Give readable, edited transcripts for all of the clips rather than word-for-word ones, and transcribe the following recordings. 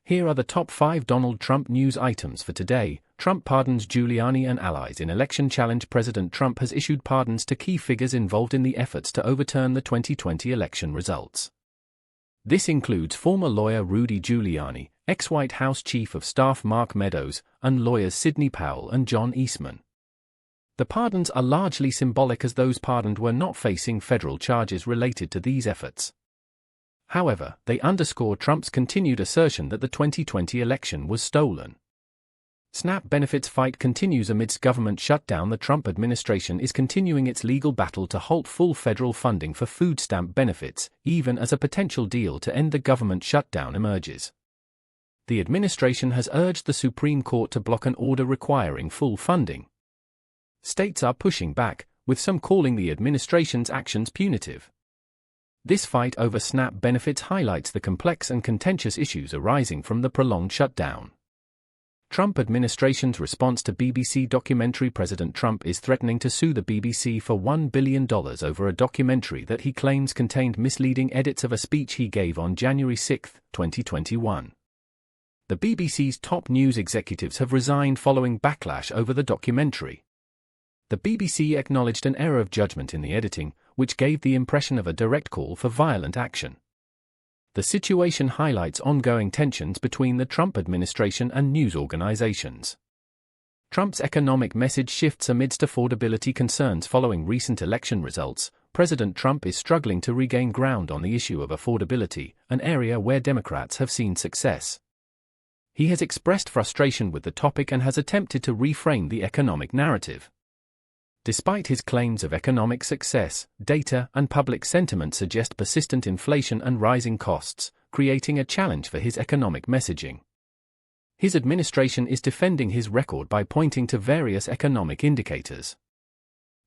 Here are the top 5 Donald Trump news items for today. Trump pardons Giuliani and allies in election challenge. President Trump has issued pardons to key figures involved in the efforts to overturn the 2020 election results. This includes former lawyer Rudy Giuliani, ex-White House Chief of Staff Mark Meadows, and lawyers Sidney Powell and John Eastman. The pardons are largely symbolic, as those pardoned were not facing federal charges related to these efforts. However, they underscore Trump's continued assertion that the 2020 election was stolen. SNAP benefits fight continues amidst government shutdown. The Trump administration is continuing its legal battle to halt full federal funding for food stamp benefits, even as a potential deal to end the government shutdown emerges. The administration has urged the Supreme Court to block an order requiring full funding. States are pushing back, with some calling the administration's actions punitive. This fight over SNAP benefits highlights the complex and contentious issues arising from the prolonged shutdown. Trump administration's response to BBC documentary. President Trump is threatening to sue the BBC for $1 billion over a documentary that he claims contained misleading edits of a speech he gave on January 6, 2021. The BBC's top news executives have resigned following backlash over the documentary. The BBC acknowledged an error of judgment in the editing, which gave the impression of a direct call for violent action. The situation highlights ongoing tensions between the Trump administration and news organizations. Trump's economic message shifts amidst affordability concerns. Following recent election results, President Trump is struggling to regain ground on the issue of affordability, an area where Democrats have seen success. He has expressed frustration with the topic and has attempted to reframe the economic narrative. Despite his claims of economic success, data and public sentiment suggest persistent inflation and rising costs, creating a challenge for his economic messaging. His administration is defending his record by pointing to various economic indicators.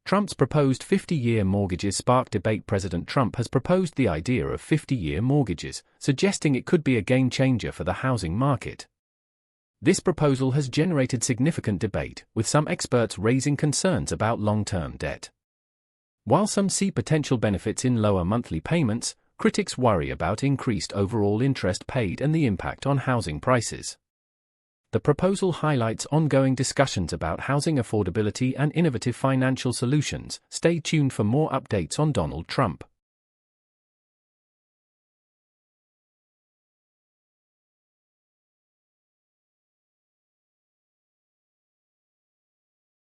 Trump's proposed 50-year mortgages spark debate. President Trump has proposed the idea of 50-year mortgages, suggesting it could be a game changer for the housing market. This proposal has generated significant debate, with some experts raising concerns about long-term debt. While some see potential benefits in lower monthly payments, critics worry about increased overall interest paid and the impact on housing prices. The proposal highlights ongoing discussions about housing affordability and innovative financial solutions. Stay tuned for more updates on Donald Trump.